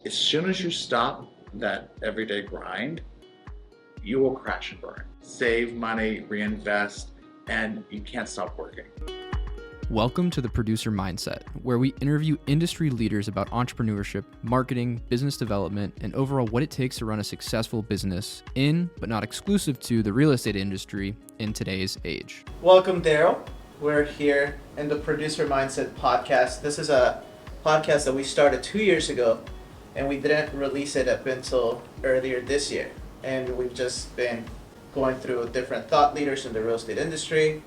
As soon as you stop that everyday grind, you will crash and burn. Save money, reinvest, and you can't stop working. Welcome to the Producer Mindset, where we interview industry leaders about entrepreneurship, marketing, business development, and overall what it takes to run a successful business in, but not exclusive to, the real estate industry in today's age. Welcome, Daryl. We're here in the Producer Mindset podcast. This is a podcast that we started 2 years ago, and we didn't release it up until earlier this year. And we've just been going through different thought leaders in the real estate industry,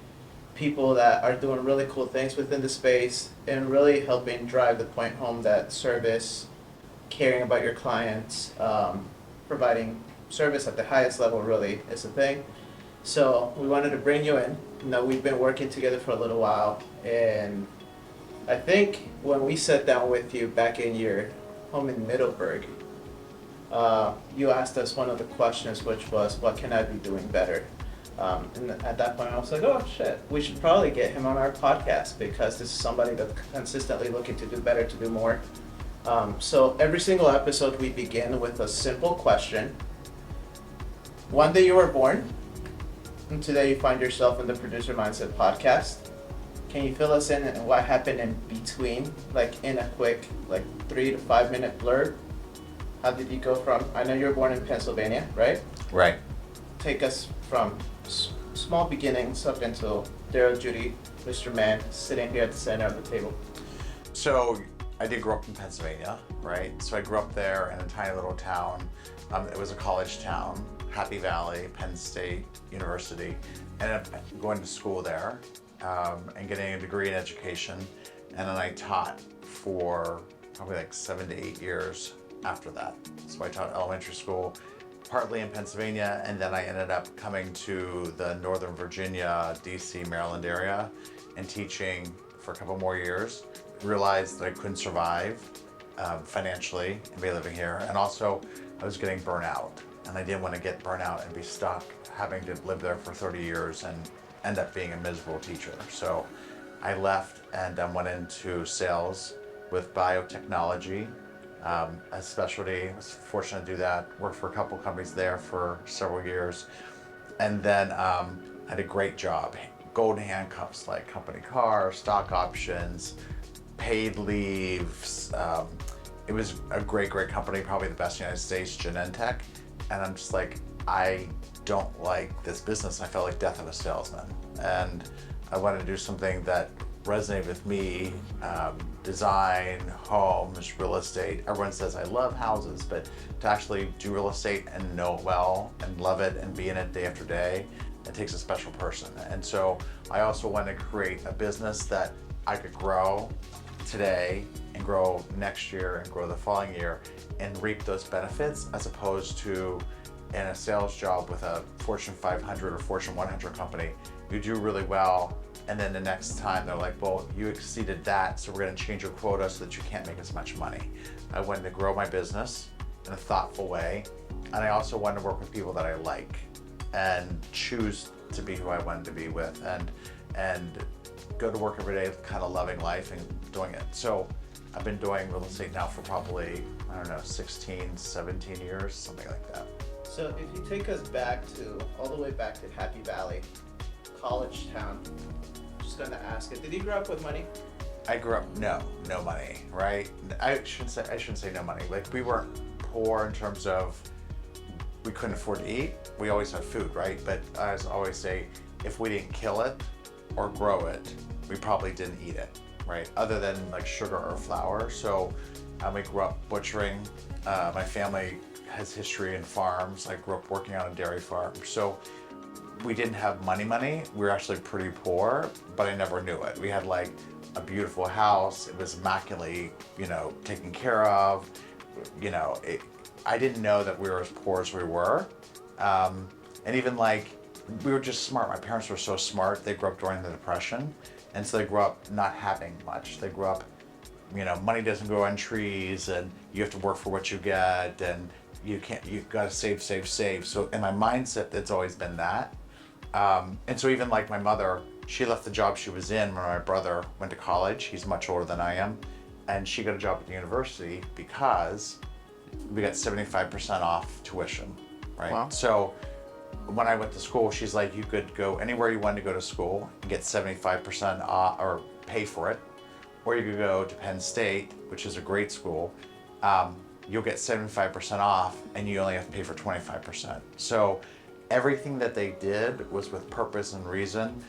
people that are doing really cool things within the space, and really helping drive the point home that service, caring about your clients, providing service at the highest level really is a thing. So we wanted to bring you in. We've been working together for a little while, and I think when we sat down with you back in your home in Middleburg, you asked us one of the questions, which was, what can I be doing better? And at that point I was like, oh shit, we should probably get him on our podcast, because this is somebody that's consistently looking to do better, to do more. So every single episode we begin with a simple question. One day you were born, and today you find yourself in the Producer Mindset podcast. Can you fill us in on what happened in between, like in a quick 3 to 5 minute blurb? How did you go from, I know you were born in Pennsylvania, right? Right. Take us from small beginnings up until Daryl Judy, Mr. Man, sitting here at the center of the table. So I did grow up in Pennsylvania, right? So I grew up there in a tiny little town. It was a college town, Happy Valley, Penn State University. Ended up going to school there and getting a degree in education. And then I taught for probably 7 to 8 years after that. So I taught elementary school, partly in Pennsylvania, and then I ended up coming to the Northern Virginia, DC, Maryland area and teaching for a couple more years. Realized that I couldn't survive financially and be living here, and also I was getting burnt out, and I didn't want to get burnt out and be stuck having to live there for 30 years and end up being a miserable teacher. So I left and went into sales with biotechnology. As specialty, I was fortunate to do that. Worked for a couple companies there for several years, and then had a great job. Golden handcuffs, like company car, stock options, paid leaves. It was a great company, probably the best in the United States, Genentech. And I'm just like, I don't like this business. I felt like death of a salesman, and I wanted to do something that resonated with me. Design, homes, real estate. Everyone says I love houses, but to actually do real estate and know it well and love it and be in it day after day, it takes a special person. And so I also wanted to create a business that I could grow today and grow next year and grow the following year and reap those benefits, as opposed to in a sales job with a Fortune 500 or Fortune 100 company. You do really well, and then the next time they're like, well, you exceeded that, so we're going to change your quota so that you can't make as much money. I wanted to grow my business in a thoughtful way, and I also wanted to work with people that I like and choose to be who I wanted to be with, and go to work every day kind of loving life and doing it. So I've been doing real estate now for probably, 16, 17 years, something like that. So if you take us back all the way back to Happy Valley, college town, just gonna ask it, did you grow up with money? I grew up, no money, right? I shouldn't say no money. Like, we weren't poor in terms of we couldn't afford to eat. We always had food, right? But I always say, if we didn't kill it or grow it, we probably didn't eat it, right? Other than like sugar or flour. So we grew up butchering. My family has history in farms. I grew up working on a dairy farm. So we didn't have money. We were actually pretty poor, but I never knew it. We had like a beautiful house. It was immaculately, taken care of. I didn't know that we were as poor as we were. And even we were just smart. My parents were so smart. They grew up during the Depression. And so they grew up not having much. They grew up, money doesn't grow on trees, and you have to work for what you get, and you've got to save. So in my mindset, it's always been that. And so even like my mother, she left the job she was in when my brother went to college. He's much older than I am. And she got a job at the university because we got 75% off tuition, right? Wow. So when I went to school, she's like, you could go anywhere you wanted to go to school and get 75% off or pay for it, or you could go to Penn State, which is a great school. You'll get 75% off and you only have to pay for 25%. So everything that they did was with purpose and reason.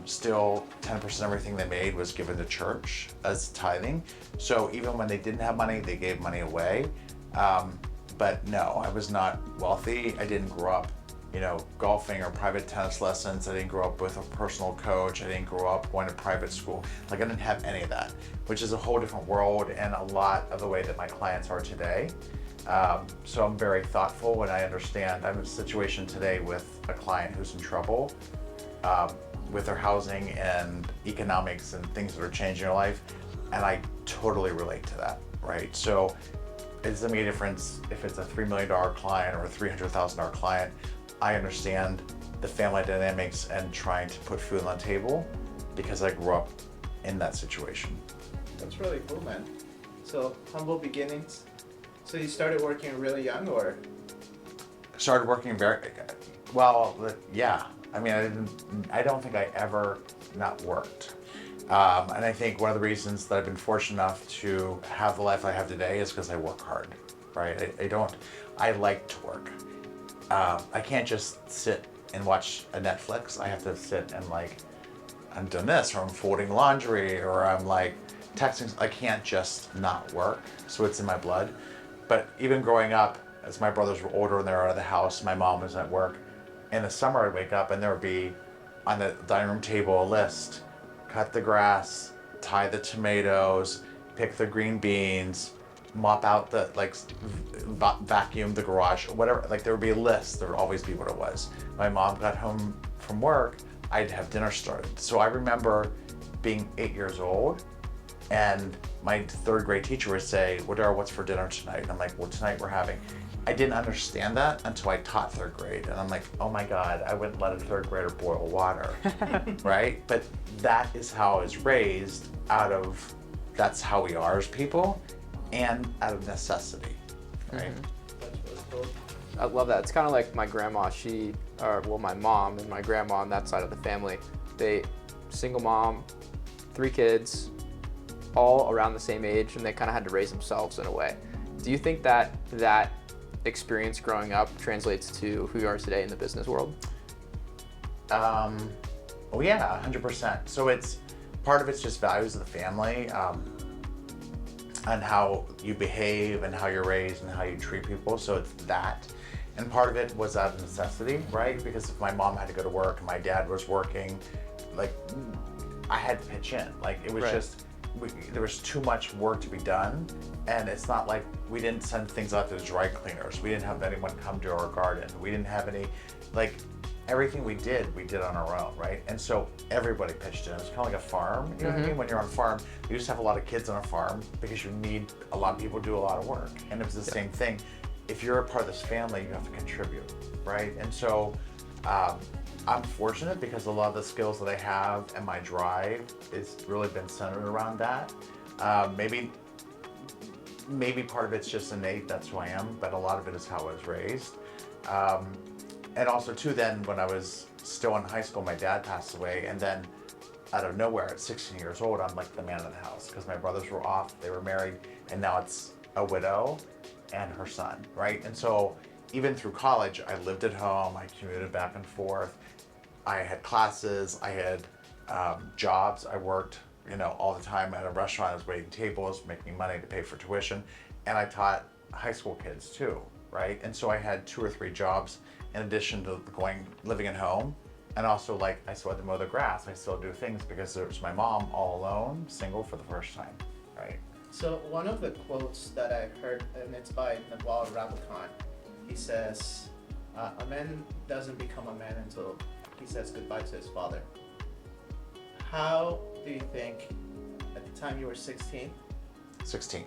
Still 10% of everything they made was given to church as tithing. So even when they didn't have money, they gave money away. But no, I was not wealthy. I didn't grow up, golfing or private tennis lessons. I didn't grow up with a personal coach. I didn't grow up going to private school. Like, I didn't have any of that, which is a whole different world and a lot of the way that my clients are today. So I'm very thoughtful and I understand. I'm in a situation today with a client who's in trouble with their housing and economics and things that are changing their life. And I totally relate to that, right? So it doesn't make a difference if it's a $3 million client or a $300,000 client. I understand the family dynamics and trying to put food on the table because I grew up in that situation. That's really cool, man. So humble beginnings. So you started working really young, or? Started working well, yeah. I mean, I don't think I ever not worked. And I think one of the reasons that I've been fortunate enough to have the life I have today is because I work hard, right? I like to work. I can't just sit and watch a Netflix. I have to sit and I'm doing this, or I'm folding laundry, or I'm texting. I can't just not work. So it's in my blood. But even growing up, as my brothers were older and they were out of the house, my mom was at work. In the summer, I'd wake up and there would be on the dining room table a list: cut the grass, tie the tomatoes, pick the green beans, mop out the vacuum the garage, whatever. There would be a list. There would always be what it was. My mom got home from work, I'd have dinner started. So I remember being 8 years old, and my third grade teacher would say, "Well, Daryl, what's for dinner tonight?" And I'm like, "Well, tonight we're having." I didn't understand that until I taught third grade, and I'm like, oh my God, I wouldn't let a third grader boil water, right? But that is how I was raised that's how we are as people, and out of necessity, right? Mm-hmm. That's really cool. I love that. It's kind of like my grandma. My mom and my grandma on that side of the family. Single mom, 3 kids, all around the same age, and they kind of had to raise themselves in a way. Do you think that experience growing up translates to who you are today in the business world? Oh yeah, 100%. So part of it's just values of the family, and how you behave and how you're raised and how you treat people. So it's that. And part of it was out of necessity, right? Because if my mom had to go to work and my dad was working, I had to pitch in. It was just, there was too much work to be done. And it's not like we didn't send things out to the dry cleaners. We didn't have anyone come to our garden. We didn't have any, everything we did on our own, right? And so everybody pitched in. It was kind of like a farm, you know what I mean? When you're on a farm, you just have a lot of kids on a farm because you need a lot of people to do a lot of work. And it was the same thing. If you're a part of this family, you have to contribute, right? And so I'm fortunate because a lot of the skills that I have and my drive has really been centered around that. Maybe part of it's just innate, that's who I am, but a lot of it is how I was raised. And also too, then when I was still in high school, my dad passed away, and then out of nowhere at 16 years old, I'm the man of the house because my brothers were off, they were married, and now it's a widow and her son, right? And so even through college, I lived at home, I commuted back and forth, I had classes, I had jobs, I worked all the time at a restaurant. I was waiting tables, making money to pay for tuition, and I taught high school kids too, right? And so I had 2 or 3 jobs in addition to living at home, and also I still had to mow the grass. I still do things because it was my mom all alone, single for the first time, right? So one of the quotes that I heard, and it's by Naval Ravikant, he says, "A man doesn't become a man until he says goodbye to his father." How do you think, at the time you were 16? 16.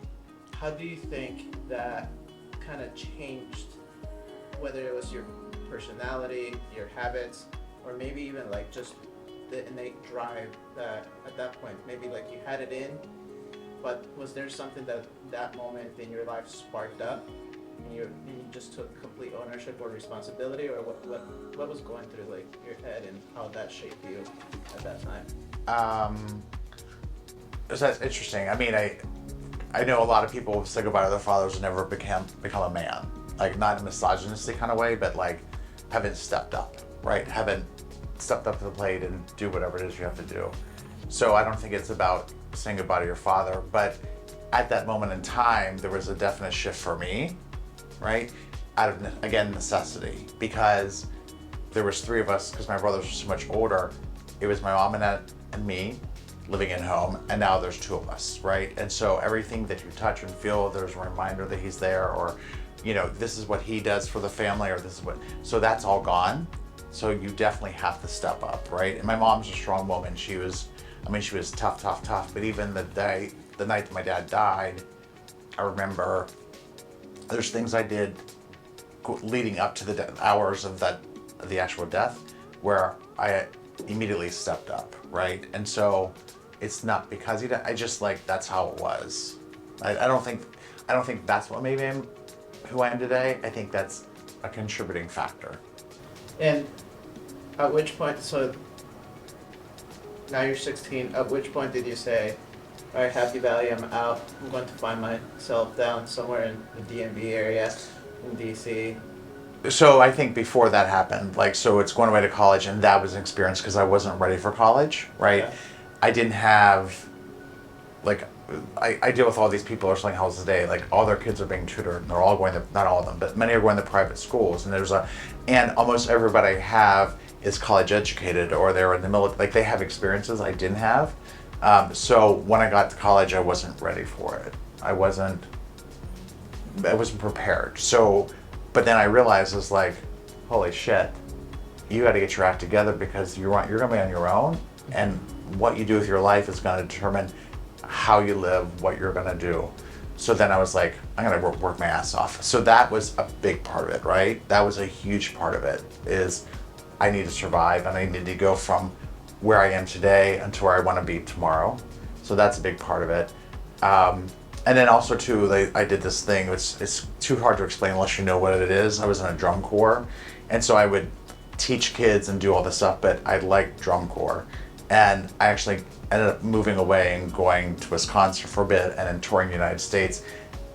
How do you think that kind of changed, whether it was your personality, your habits, or maybe even just the innate drive that at that point, maybe you had it in, but was there something that moment in your life sparked up, and you just took complete ownership or responsibility, or what was going through like your head and how that shaped you at that time? So that's interesting. I mean, I know a lot of people say goodbye to their fathers and never become a man. Like, not in a misogynistic kind of way, but like haven't stepped up, right? Haven't stepped up to the plate and do whatever it is you have to do. So I don't think it's about saying goodbye to your father, but at that moment in time, there was a definite shift for me, right? Out of, again, necessity, because there was three of us, because my brothers were so much older. It was my mom and me living at home, and now there's two of us, right? And so everything that you touch and feel, there's a reminder that he's there, or, you know, this is what he does for the family, or this is what, so that's all gone. So you definitely have to step up, right? And my mom's a strong woman. She was tough, but even the night that my dad died, I remember there's things I did leading up to the hours of the actual death where I immediately stepped up, right? And so it's not because he died, I just, like, that's how it was. I don't think that's what made me who I am today. I think that's a contributing factor. And at which point, so now you're 16, at which point did you say, all right, Happy Valley, I'm out, I'm going to find myself down somewhere in the DMV area, in DC? So I think before that happened, like, so it's going away to college, and that was an experience because I wasn't ready for college, right? Yeah. I didn't have, like, I deal with all these people who are selling houses today, like, all their kids are being tutored, and they're all going to, not all of them, but many are going to private schools, and almost everybody I have is college educated, or they're in the military, like, they have experiences I didn't have. So when I got to college, I wasn't ready for it. I wasn't prepared. So, but then I realized, it was like, holy shit, you got to get your act together, because you're going to be on your own, and what you do with your life is going to determine how you live, what you're going to do. So then I was like, I'm going to work my ass off. So that was a big part of it, right? That was a huge part of it, is I need to survive, and I need to go from where I am today and to where I want to be tomorrow. So that's a big part of it. And then also too, I did this thing, it's too hard to explain unless you know what it is. I was in a drum corps, and so I would teach kids and do all this stuff, but I liked drum corps. And I actually ended up moving away and going to Wisconsin for a bit, and then touring the United States,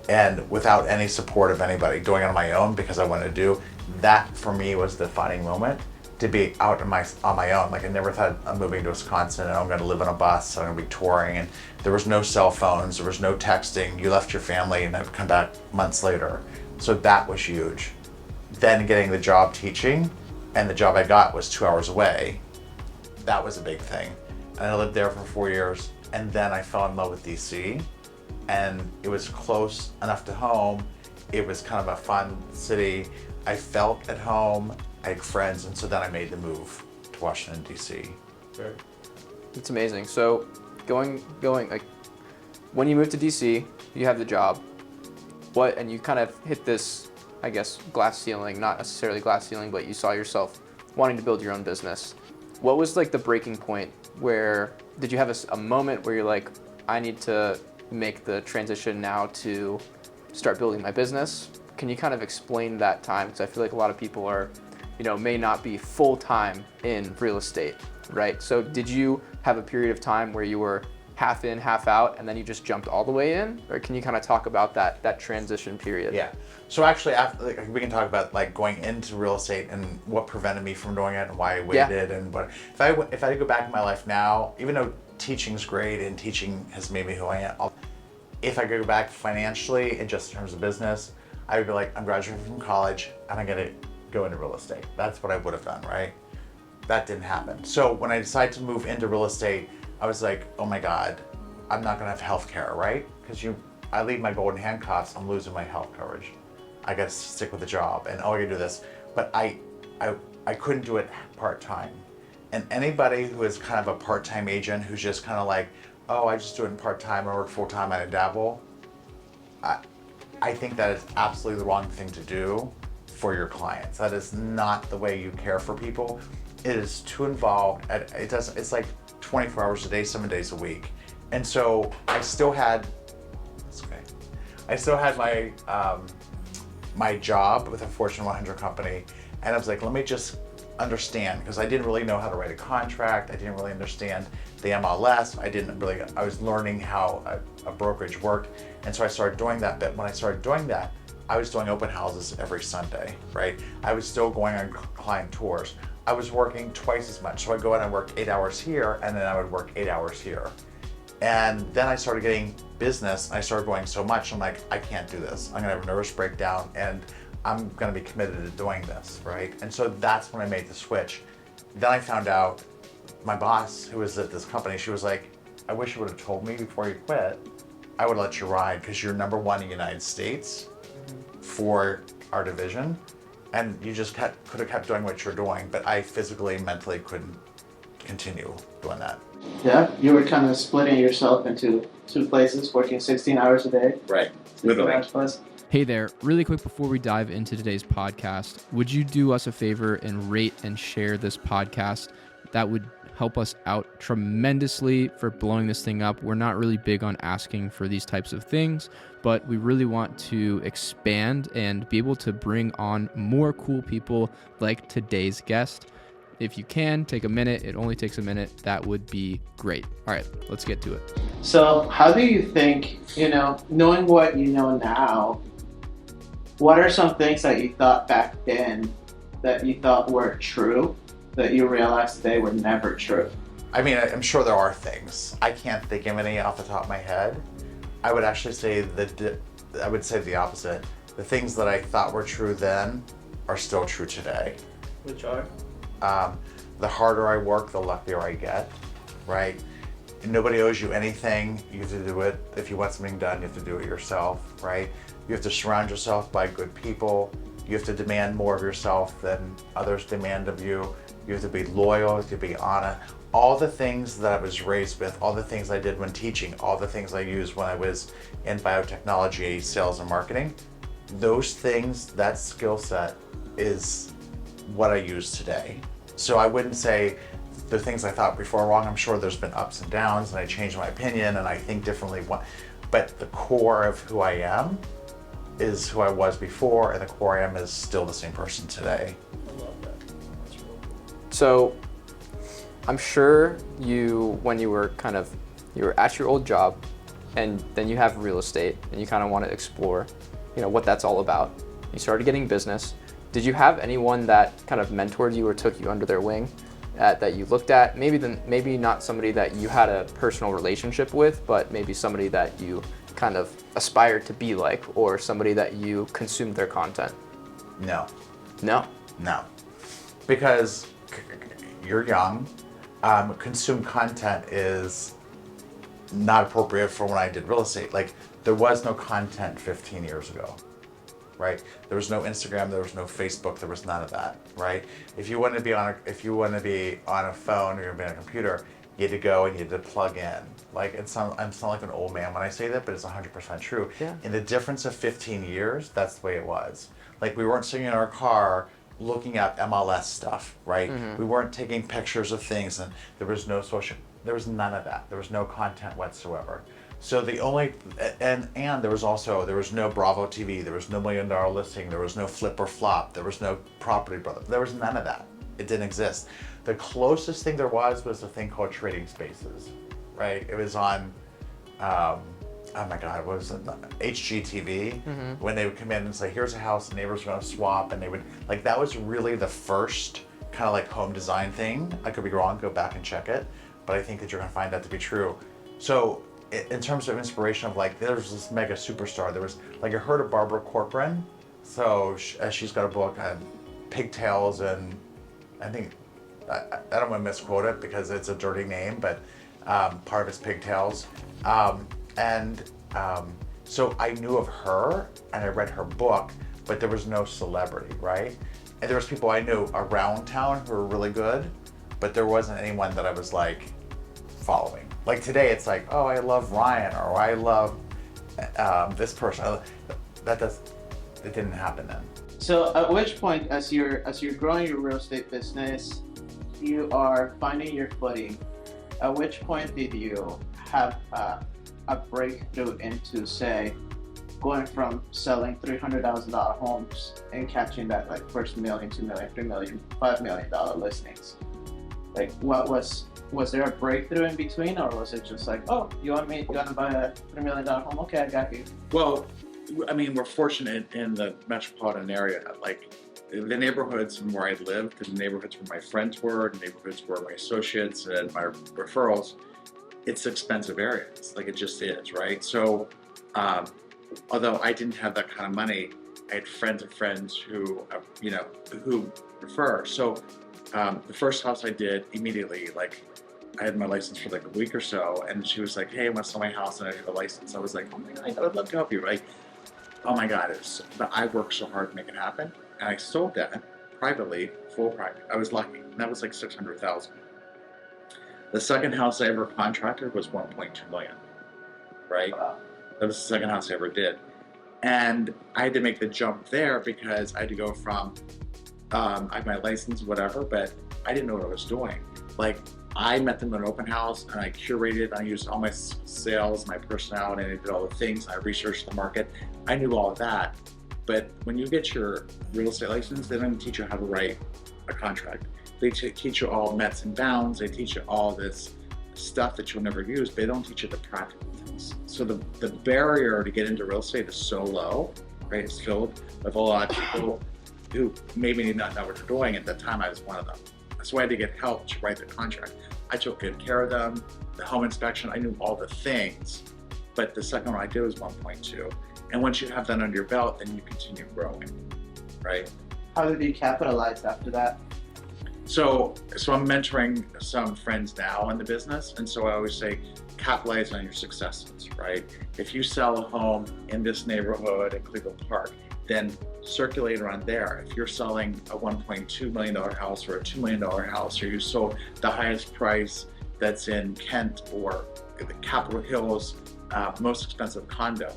and without any support of anybody, doing it on my own because I wanted to do. That for me was the defining moment, to be out on my own. Like, I never thought I'm moving to Wisconsin and I'm going to live on a bus, and I'm going to be touring, and there was no cell phones, there was no texting. You left your family and I'd come back months later. So that was huge. Then getting the job teaching, and the job I got was 2 hours away. That was a big thing. And I lived there for 4 years, and then I fell in love with DC, and it was close enough to home. It was kind of a fun city. I felt at home. I had friends, and so then I made the move to Washington, D.C. Sure. It's amazing. So going like, when you moved to DC, you have the job. And you kind of hit this, I guess, glass ceiling, not necessarily glass ceiling, but you saw yourself wanting to build your own business. What was like the breaking point? Where did you have a moment where you're like, I need to make the transition now to start building my business? Can you kind of explain that time? Because I feel like a lot of people are, may not be full-time in real estate, right? So did you have a period of time where you were half in, half out, and then you just jumped all the way in? Or can you kind of talk about that transition period? Yeah. So actually, after, like, we can talk about like going into real estate and what prevented me from doing it, and why I waited, and what. If I had to go back in my life now, even though teaching's great and teaching has made me who I am, if I could go back financially and just in terms of business, I would be like, I'm graduating from college and I'm gonna go into real estate. That's what I would have done, right? That didn't happen. So when I decided to move into real estate, I was like, oh my God, I'm not gonna have health care, right? Because I leave my golden handcuffs, I'm losing my health coverage. I gotta stick with the job, and I can do this. But I couldn't do it part-time. And anybody who is kind of a part-time agent who's just kind of like, oh, I just do it part-time, I work full-time, I dabble. I think that is absolutely the wrong thing to do for your clients. That is not the way you care for people. It is too involved. It's like 24 hours a day, 7 days a week. And so I still had I still had my my job with a Fortune 100 company, and I was like, let me just understand, because I didn't really know how to write a contract. I didn't really understand the MLS. I was learning how a brokerage worked, and so I started doing that. But when I started doing that, I was doing open houses every Sunday, right? I was still going on client tours. I was working twice as much. So I'd go out and work 8 hours here, and then I would work 8 hours here. And then I started getting business. I started going so much, I'm like, I can't do this. I'm gonna have a nervous breakdown, and I'm gonna be committed to doing this, right? And so that's when I made the switch. Then I found out my boss, who was at this company, she was like, I wish you would have told me before you quit. I would let you ride, because you're number one in the United States for our division, and you just could have kept doing what you're doing, but I physically, mentally couldn't continue doing that. Yeah, you were kind of splitting yourself into two places, working 16 hours a day. Right. 16 Literally. hours plus. Hey there, really quick before we dive into today's podcast, would you do us a favor and rate and share this podcast? That would help us out tremendously for blowing this thing up. We're not really big on asking for these types of things, but we really want to expand and be able to bring on more cool people like today's guest. If you can, take a minute. It only takes a minute. That would be great. All right, let's get to it. So how do you think, knowing what you know now, what are some things that you thought back then that you thought were true that you realized today were never true? I mean, I'm sure there are things. I can't think of any off the top of my head. I would actually say the opposite. The things that I thought were true then are still true today. Which are? The harder I work, the luckier I get, right? Nobody owes you anything. You have to do it. If you want something done, you have to do it yourself, right? You have to surround yourself by good people. You have to demand more of yourself than others demand of you. You have to be loyal, you have to be honest. All the things that I was raised with, all the things I did when teaching, all the things I used when I was in biotechnology, sales and marketing, those things, that skill set is what I use today. So I wouldn't say the things I thought before were wrong. I'm sure there's been ups and downs, and I changed my opinion and I think differently. But the core of who I am is who I was before, and the core I am is still the same person today. I love that. That's really cool. So I'm sure when you were at your old job, and then you have real estate, and you kind of want to explore, what that's all about. You started getting business. Did you have anyone that kind of mentored you or took you under their wing that you looked at? Maybe not somebody that you had a personal relationship with, but maybe somebody that you kind of aspired to be like, or somebody that you consumed their content? No. No. Because you're young. Consume content is not appropriate for when I did real estate. Like, there was no content 15 years ago, right? There was no Instagram, there was no Facebook, there was none of that, right? If you want to be on a phone or you're on a computer, you had to go and you had to plug in. Like, I'm sound like an old man when I say that, but it's 100% true. Yeah. In the difference of 15 years, that's the way it was. Like, we weren't sitting in our car looking at MLS stuff, right? Mm-hmm. We weren't taking pictures of things, and there was none of that. There was no content whatsoever. So the only, and there was no Bravo TV, there was no $1 Million Listing, there was no Flip or Flop, there was no Property Brother, there was none of that. It didn't exist. The closest thing there was a thing called Trading Spaces, right? It was on, oh my God, what was it? HGTV, mm-hmm. When they would come in and say, here's a house, the neighbors are gonna swap, and they would, like, that was really the first kind of like home design thing. I could be wrong, go back and check it, but I think that you're gonna find that to be true. So in terms of inspiration of, like, there's this mega superstar, there was, like, I heard of Barbara Corcoran, so she's got a book on pigtails, and I think, I don't want to misquote it because it's a dirty name, but part of it's pigtails. So I knew of her and I read her book, but there was no celebrity, right? And there was people I knew around town who were really good, but there wasn't anyone that I was like following. Like today, it's like, oh, I love Ryan, or I love this person. It didn't happen then. So at which point, as you're growing your real estate business, you are finding your footing. At which point did you have a breakthrough into, say, going from selling $300,000 homes and catching that like first million, 2 million, 3 million, $5 million listings? Like, was there a breakthrough in between, or was it just like, oh, you want to buy a $3 million home? Okay, I got you. Well, I mean, we're fortunate in the metropolitan area. Like, the neighborhoods where I lived, the neighborhoods where my friends were, the neighborhoods where my associates and my referrals, it's expensive areas. Like, it just is, right? So, although I didn't have that kind of money, I had friends of friends who, who refer. So, the first house I did immediately, like, I had my license for like a week or so, and she was like, hey, I want to sell my house and I have a license. I was like, oh my God, I would love to help you, right? Oh my God, but I worked so hard to make it happen. And I sold that privately, full private. I was lucky. And that was like $600,000. The second house I ever contracted was $1.2 million, right? Wow. That was the second house I ever did. And I had to make the jump there because I had to go from, I had my license, whatever, but I didn't know what I was doing. Like, I met them in an open house and I curated, I used all my sales, my personality, and I did all the things. I researched the market. I knew all of that. But when you get your real estate license, they don't teach you how to write a contract. They teach you all mets and bounds. They teach you all this stuff that you'll never use, but they don't teach you the practical things. So the barrier to get into real estate is so low, right? It's filled with a lot of people who maybe did not know what they're doing. At that time, I was one of them. So I had to get help to write the contract. I took good care of them, the home inspection, I knew all the things, but the second one I did was 1.2. And once you have that under your belt, then you continue growing, right? How did you capitalize after that? So I'm mentoring some friends now in the business, and so I always say, capitalize on your successes, right? If you sell a home in this neighborhood in Cleveland Park, then circulate around there. If you're selling a $1.2 million house or a $2 million house, or you sold the highest price that's in Kent or the Capitol Hills, most expensive condo,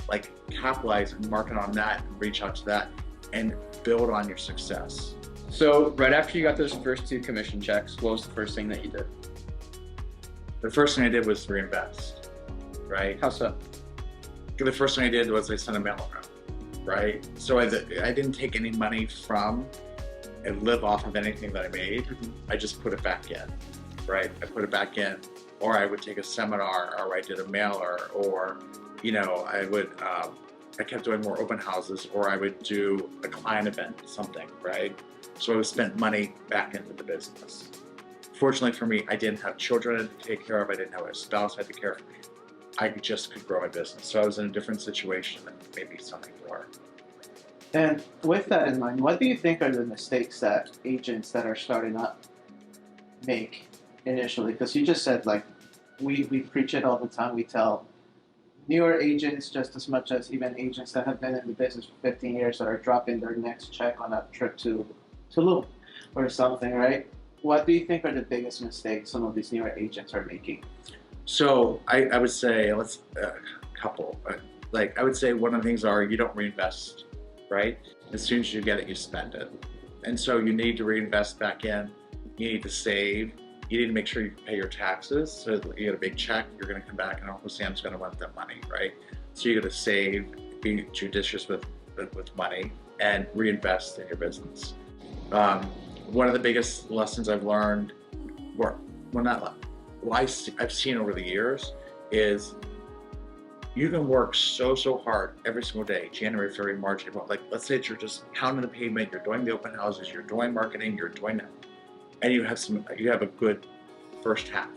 like, capitalize and market on that and reach out to that and build on your success. So right after you got those first 2 commission checks, what was the first thing that you did? The first thing I did was reinvest, right? How so? The first thing I did was I sent a mail around, right? So I didn't take any money from and live off of anything that I made. I just put it back in, right? I put it back in, or I would take a seminar, or I did a mailer, or I kept doing more open houses, or I would do a client event, something, right? So I would spend money back into the business. Fortunately for me, I didn't have children to take care of. I didn't have a spouse I had to care of. I just could grow my business. So I was in a different situation than maybe some people are. And with that in mind, what do you think are the mistakes that agents that are starting up make initially? Because you just said, like, we preach it all the time. We tell newer agents just as much as even agents that have been in the business for 15 years that are dropping their next check on a trip to Tulum or something, right? What do you think are the biggest mistakes some of these newer agents are making? So I would say, I would say one of the things are, you don't reinvest, right? As soon as you get it, you spend it. And so you need to reinvest back in. You need to save. You need to make sure you pay your taxes. So you get a big check, you're going to come back and Uncle Sam's going to want that money, right? So you got to save, be judicious with money, and reinvest in your business. One of the biggest lessons I've learned, I've seen over the years, is you can work so hard every single day, January, February, March, April. Like, let's say that you're just pounding the pavement, you're doing the open houses, you're doing marketing, you're doing that, and you have a good first half.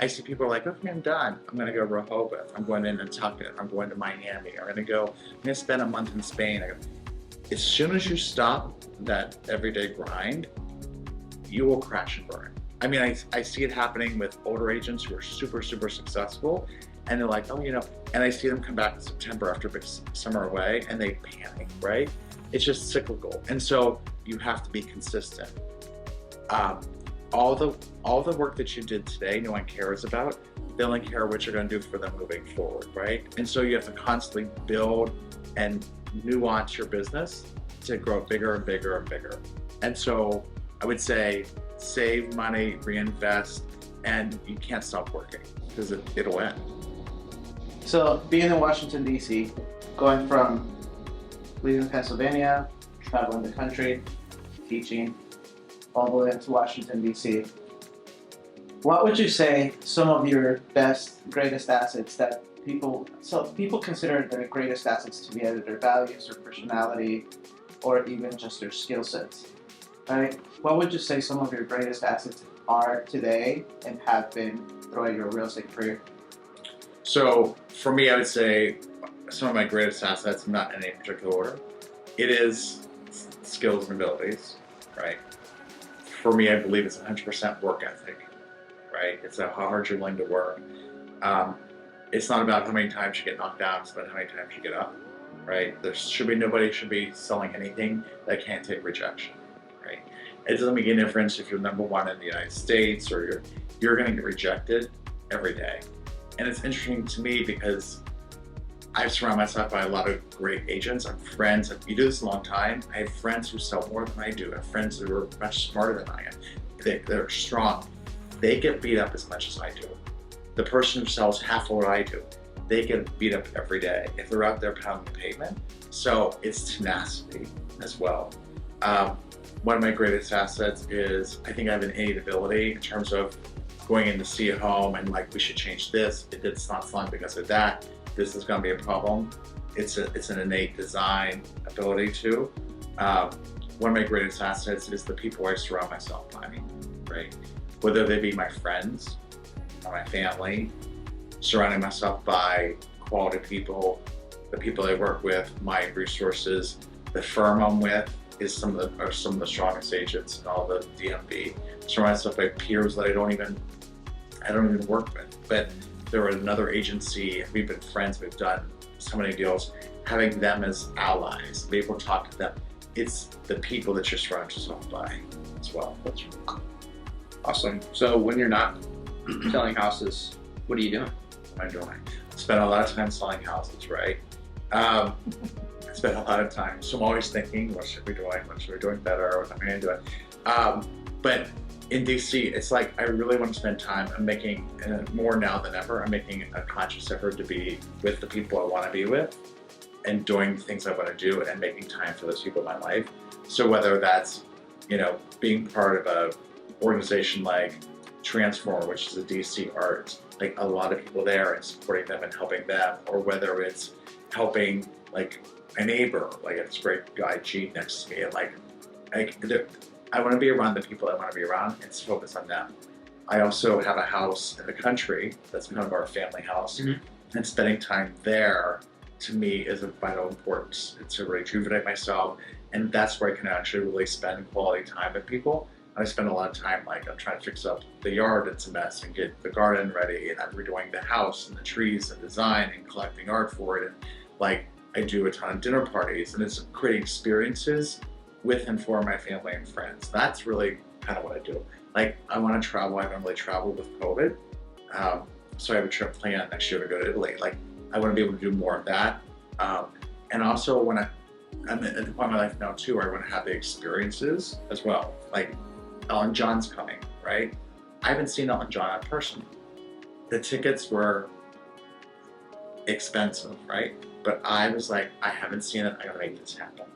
I see people are like, okay, I'm done. I'm going to go to Rehoboth. I'm going to Nantucket. I'm going to Miami. I'm going to spend a month in Spain. As soon as you stop that everyday grind, you will crash and burn. I mean, I see it happening with older agents who are super successful, and they're like, and I see them come back in September after a big summer away, and they panic, right? It's just cyclical. And so you have to be consistent. All the work that you did today, no one cares about. They only care what you're going to do for them moving forward, right? And so you have to constantly build and nuance your business to grow bigger and bigger and bigger. And so I would say, save money, reinvest, and you can't stop working because it'll end. So being in Washington, D.C., going from leaving Pennsylvania, traveling the country, teaching, all the way into Washington, D.C. What would you say some of your greatest assets that people consider their greatest assets to be either their values or personality or even just their skill sets, right? What would you say some of your greatest assets are today and have been throughout your real estate career? So for me, I would say some of my greatest assets, not in any particular order, it is skills and abilities, right? For me, I believe it's 100% work ethic, right? It's how hard you're willing to work. It's not about how many times you get knocked down, it's about how many times you get up, right? Nobody should be selling anything that can't take rejection, right? It doesn't make any difference if you're number one in the United States or you're going to get rejected every day. And it's interesting to me because I've surrounded myself by a lot of great agents. I have friends, you do this a long time, I have friends who sell more than I do. I have friends who are much smarter than I am. They're strong. They get beat up as much as I do. The person who sells half of what I do, they get beat up every day if they're out there pounding the pavement. So it's tenacity as well. One of my greatest assets is I think I have an innate ability in terms of going in to see a home and like, we should change this. It's not selling because of that. This is going to be a problem. It's an innate design ability too. One of my greatest assets is the people I surround myself by, right? Whether they be my friends or my family, surrounding myself by quality people, the people I work with, my resources, the firm I'm with is some of the strongest agents in all the DMV. Surround myself by peers that I don't even work with, but they're at another agency. We've been friends. We've done so many deals. Having them as allies, be able to talk to them. It's the people that you're surrounding yourself by as well. That's really cool. Awesome. So when you're not selling houses, what are you doing? What am I doing? I spend a lot of time selling houses, right? I spend a lot of time. So I'm always thinking, what should we be doing? What should we be doing better? What am I going to do? But in DC, it's like I really want to spend time. I'm making, more now than ever, I'm making a conscious effort to be with the people I want to be with and doing the things I want to do and making time for those people in my life. So whether that's, being part of a organization like Transform, which is a DC art, like a lot of people there and supporting them and helping them, or whether it's helping like a neighbor, like this great guy Gene next to me, and I want to be around the people I want to be around and focus on them. I also have a house in the country that's kind of our family house, and spending time there to me is of vital importance. It's to rejuvenate myself, and that's where I can actually really spend quality time with people. I spend a lot of time, I'm trying to fix up the yard, it's a mess, and get the garden ready, and I'm redoing the house and the trees and design and collecting art for it, and I do a ton of dinner parties, and it's creating experiences with and for my family and friends. That's really kind of what I do. I want to travel. I haven't really traveled with COVID, so I have a trip planned next year to go to Italy. I want to be able to do more of that, and also when I'm at the point in my life now too, where I want to have the experiences as well. Ellen John's coming, right? I haven't seen Ellen John in person. The tickets were expensive, right? But I was like, I haven't seen it. I gotta make this happen,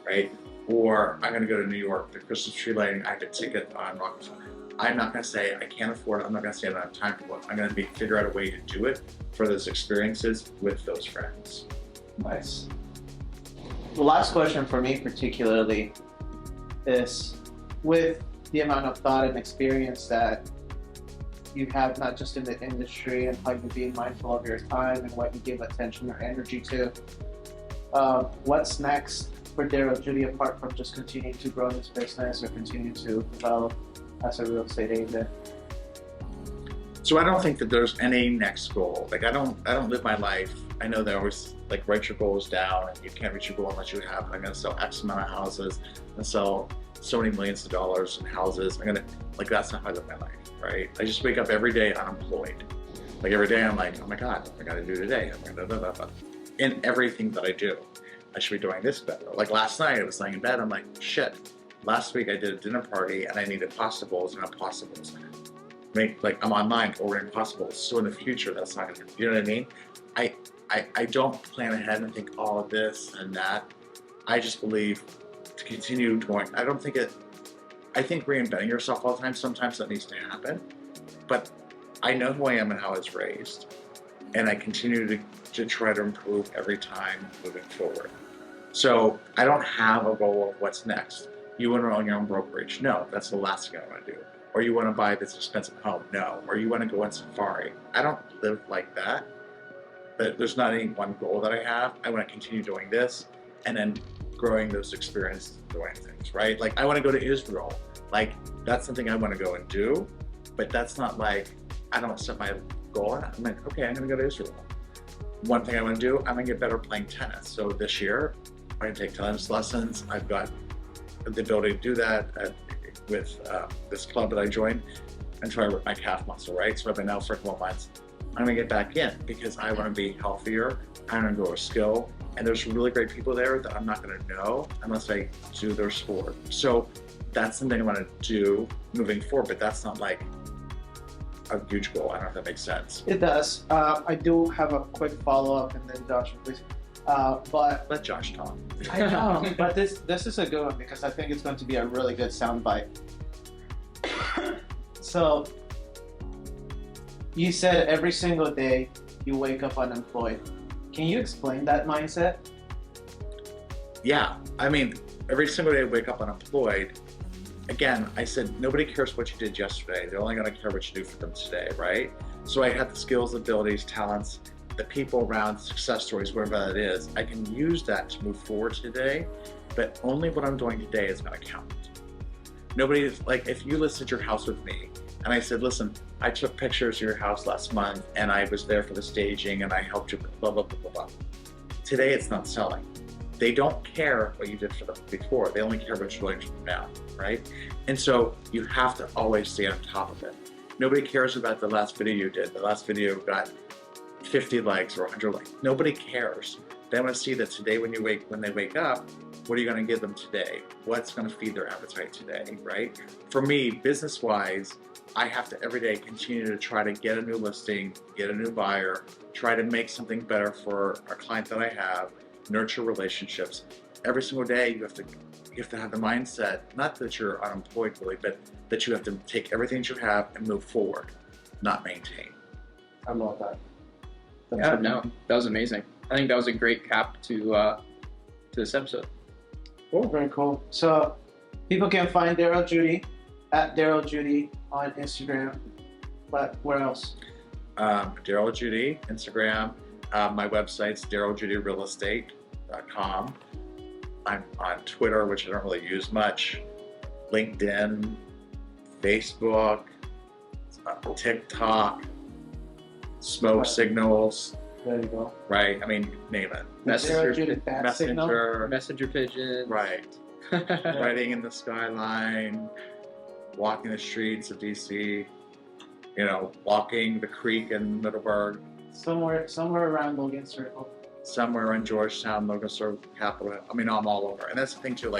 right? Or I'm gonna go to New York, the Christmas tree lighting. I have a ticket on Rockefeller. I'm not gonna say I can't afford it. I'm not gonna say I don't have time for it. I'm gonna figure out a way to do it for those experiences with those friends. Nice. The last question for me particularly is, with the amount of thought and experience that you have, not just in the industry, and how you're being mindful of your time and what you give attention or energy to, what's next for Daryl Judy, apart from just continuing to grow his business or continue to develop as a real estate agent? So I don't think that there's any next goal. I don't live my life. I know they always write your goals down, and you can't reach your goal unless you have. I'm gonna sell X amount of houses. I'm gonna sell so many millions of dollars in houses. That's not how I live my life, right? I just wake up every day unemployed. Every day I'm like, oh my God, what am I gonna do today? In everything that I do, I should be doing this better. Last night I was laying in bed, I'm like, shit. Last week I did a dinner party and I needed pasta bowls and pasta bowls. I'm online ordering pasta bowls. So in the future, that's not gonna, you know what I mean? I don't plan ahead and think all of this and that. I just believe to continue going. I think reinventing yourself all the time, sometimes that needs to happen. But I know who I am and how I was raised. And I continue to try to improve every time moving forward. So I don't have a goal of what's next. You want to own your own brokerage? No, that's the last thing I want to do. Or you want to buy this expensive home? No. Or you want to go on safari? I don't live like that. But there's not any one goal that I have. I want to continue doing this and then growing those experiences doing things, right? Like I want to go to Israel. Like that's something I want to go and do, but that's not like, I don't set my goal. I'm like, okay, I'm going to go to Israel. One thing I want to do, I'm going to get better playing tennis. So this year, I'm going to take tennis lessons. I've got the ability to do that with this club that I joined and try to work my calf muscle, right? So I've been out for a couple of months. I'm going to get back in because I want to be healthier. I want to grow a skill. And there's really great people there that I'm not going to know unless I do their sport. So that's something I want to do moving forward, but that's not like a huge goal. I don't know if that makes sense. It does. I do have a quick follow-up and then Josh, please. But Let Josh talk. I know, but this is a good one because I think it's going to be a really good soundbite. So you said every single day you wake up unemployed. Can you explain that mindset? Yeah, I mean, every single day I wake up unemployed. Again, I said, nobody cares what you did yesterday. They're only going to care what you do for them today, right? So I had the skills, abilities, talents, the people around, success stories, whatever that is. I can use that to move forward today, but only what I'm doing today is going to count. Nobody, like if you listed your house with me and I said, listen, I took pictures of your house last month and I was there for the staging and I helped you with blah, blah, blah, blah, blah. Today it's not selling. They don't care what you did for them before. They only care what you're doing for them now, right? And so you have to always stay on top of it. Nobody cares about the last video you did. The last video got 50 likes or 100 likes. Nobody cares. They want to see that today when they wake up, what are you going to give them today? What's going to feed their appetite today, right? For me, business-wise, I have to every day continue to try to get a new listing, get a new buyer, try to make something better for a client that I have, nurture relationships. Every single day you have to have the mindset, not that you're unemployed really, but that you have to take everything that you have and move forward, not maintain. I love that. Yeah, no, that was amazing. I think that was a great cap to this episode. Cool, very cool. So people can find Daryl Judy at Daryl Judy on Instagram. But where else? Daryl Judy, Instagram. My website's daryljudyrealestate.com. I'm on Twitter, which I don't really use much. LinkedIn, Facebook, TikTok, smoke signals. There you go. Right, I mean, name it. Daryl Judy bat signal. Messenger pigeon. Right. Riding in the skyline, walking the streets of DC, walking the creek in Middleburg. Somewhere around Logan Circle. Somewhere in Georgetown, Logan Circle, Capitol. I mean, I'm all over. And that's the thing too,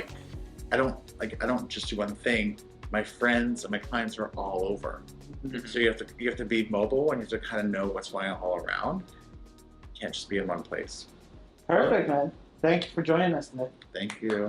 I don't just do one thing. My friends and my clients are all over. Mm-hmm. So you have to be mobile and you have to kind of know what's going on all around. You can't just be in one place. Perfect, man. Thank you for joining us today. Thank you.